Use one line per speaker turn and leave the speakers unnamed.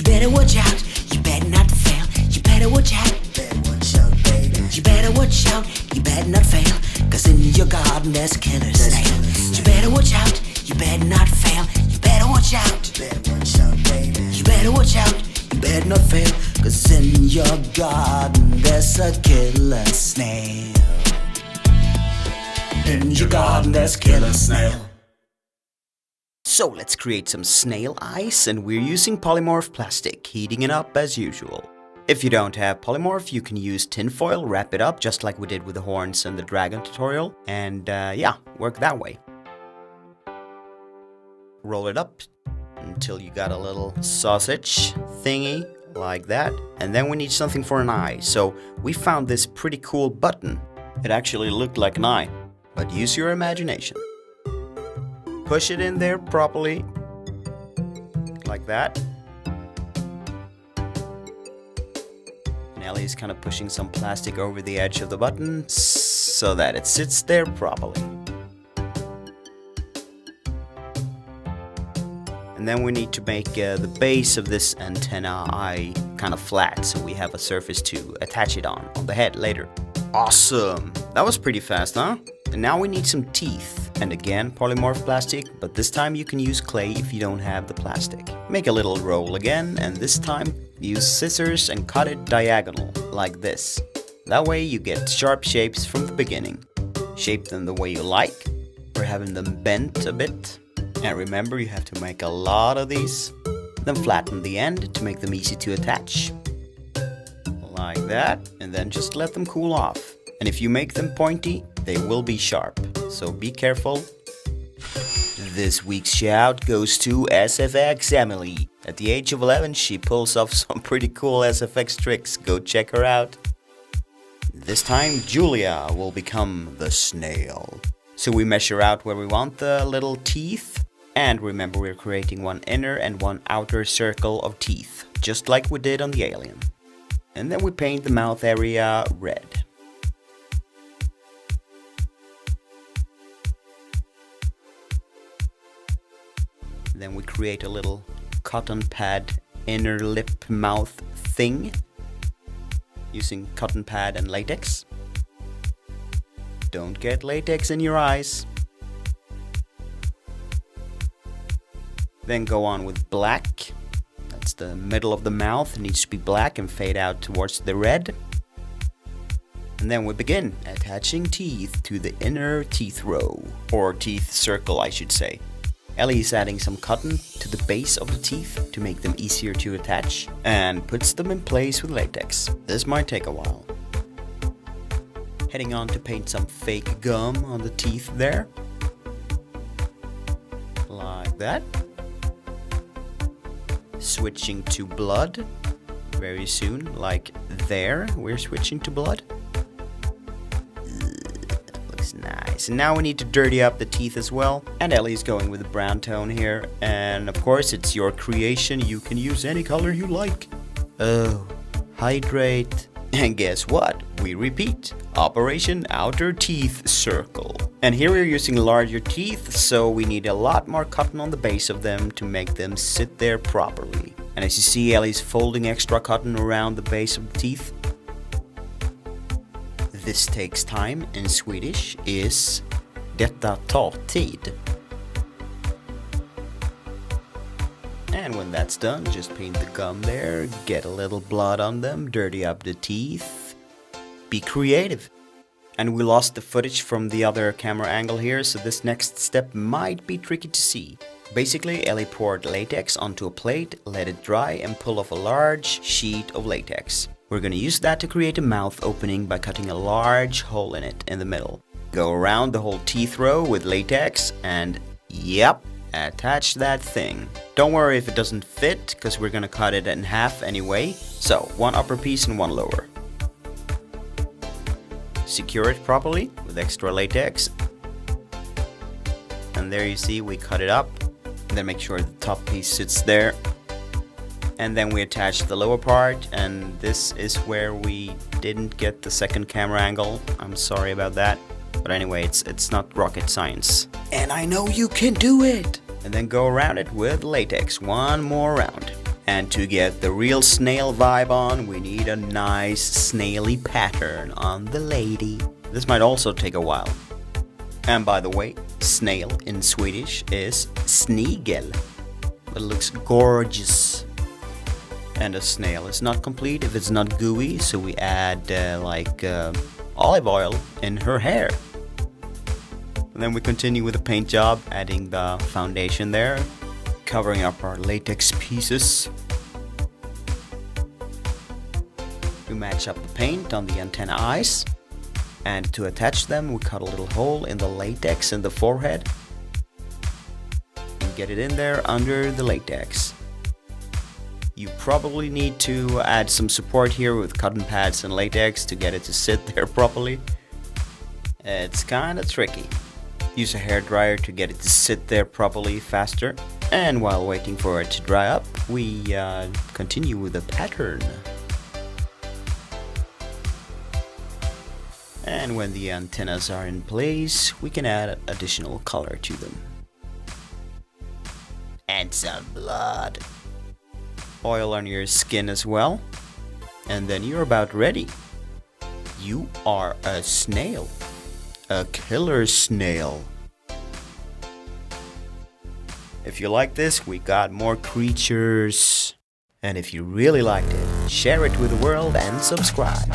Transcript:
better watch out, you better not fail. You better watch out, baby. You better watch out, you better not fail. Cause in your garden there's a killer snail. You better watch out, you better not fail. You better watch out, baby. You better watch out, you better not fail. Cause in your garden there's a killer snail. In your garden there's a killer snail. So let's create some snail eyes, and we're using polymorph plastic, heating it up as usual. If you don't have polymorph, you can use tinfoil, wrap it up just like we did with the horns and the dragon tutorial, and yeah, work that way. Roll it up until you got a little sausage thingy like that, and then we need something for an eye. So we found this pretty cool button. It actually looked like an eye, but use your imagination. Push it in there properly, like that. And Ellie is kind of pushing some plastic over the edge of the button so that it sits there properly. And then we need to make the base of this antenna eye kind of flat, so we have a surface to attach it on the head later. Awesome! That was pretty fast, huh? And now we need some teeth. And again, polymorph plastic, but this time you can use clay if you don't have the plastic. Make a little roll again, and this time use scissors and cut it diagonal, like this. That way you get sharp shapes from the beginning. Shape them the way you like, or having them bent a bit. And remember, you have to make a lot of these. Then flatten the end to make them easy to attach. Like that, and then just let them cool off. And if you make them pointy, they will be sharp, so be careful. This week's shout goes to SFX Emily. At the age of 11, she pulls off some pretty cool SFX tricks. Go check her out. This time, Julia will become the snail. So we measure out where we want the little teeth. And remember, we're creating one inner and one outer circle of teeth, just like we did on the alien. And then we paint the mouth area red. Then we create a little cotton pad inner lip mouth thing using cotton pad and latex. Don't get latex in your eyes. Then go on with black. That's the middle of the mouth. It needs to be black and fade out towards the red. And then we begin attaching teeth to the inner teeth row, or teeth circle I should say. Ellie is adding some cotton to the base of the teeth to make them easier to attach, and puts them in place with latex. This might take a while. Heading on to paint some fake gum on the teeth there. Like that. Switching to blood very soon, like there, we're switching to blood. Looks nice. And now we need to dirty up the teeth as well. And Ellie's going with the brown tone here. And of course, it's your creation. You can use any color you like. Oh, hydrate. And guess what? We repeat. Operation Outer Teeth Circle. And here we're using larger teeth, so we need a lot more cotton on the base of them to make them sit there properly. And as you see, Ellie's folding extra cotton around the base of the teeth. This takes time. In Swedish is detta tar tid. And when that's done, just paint the gum there, get a little blood on them, dirty up the teeth. Be creative. And we lost the footage from the other camera angle here, so this next step might be tricky to see. Basically, Ellie poured latex onto a plate, let it dry, and pull off a large sheet of latex. We're gonna use that to create a mouth opening by cutting a large hole in it in the middle. Go around the whole teeth row with latex and, yep, attach that thing. Don't worry if it doesn't fit, because we're gonna cut it in half anyway. So, one upper piece and one lower. Secure it properly with extra latex. And there you see we cut it up. And then make sure the top piece sits there. And then we attach the lower part, and this is where we didn't get the second camera angle. I'm sorry about that. But anyway, it's not rocket science. And I know you can do it! And then go around it with latex one more round. And to get the real snail vibe on, we need a nice snaily pattern on the lady. This might also take a while. And by the way, snail in Swedish is snigel. It looks gorgeous. And a snail is not complete if it's not gooey, so we add olive oil in her hair. And then we continue with the paint job, adding the foundation there, covering up our latex pieces. We match up the paint on the antenna eyes, and to attach them we cut a little hole in the latex in the forehead and get it in there under the latex. You probably need to add some support here with cotton pads and latex to get it to sit there properly. It's kinda tricky. Use a hairdryer to get it to sit there properly faster. And while waiting for it to dry up, we continue with the pattern. And when the antennas are in place, we can add additional color to them. And some blood. Oil on your skin as well. And then you're about ready. You are a snail. A killer snail. If you like this, we got more creatures. And if you really liked it, share it with the world and subscribe.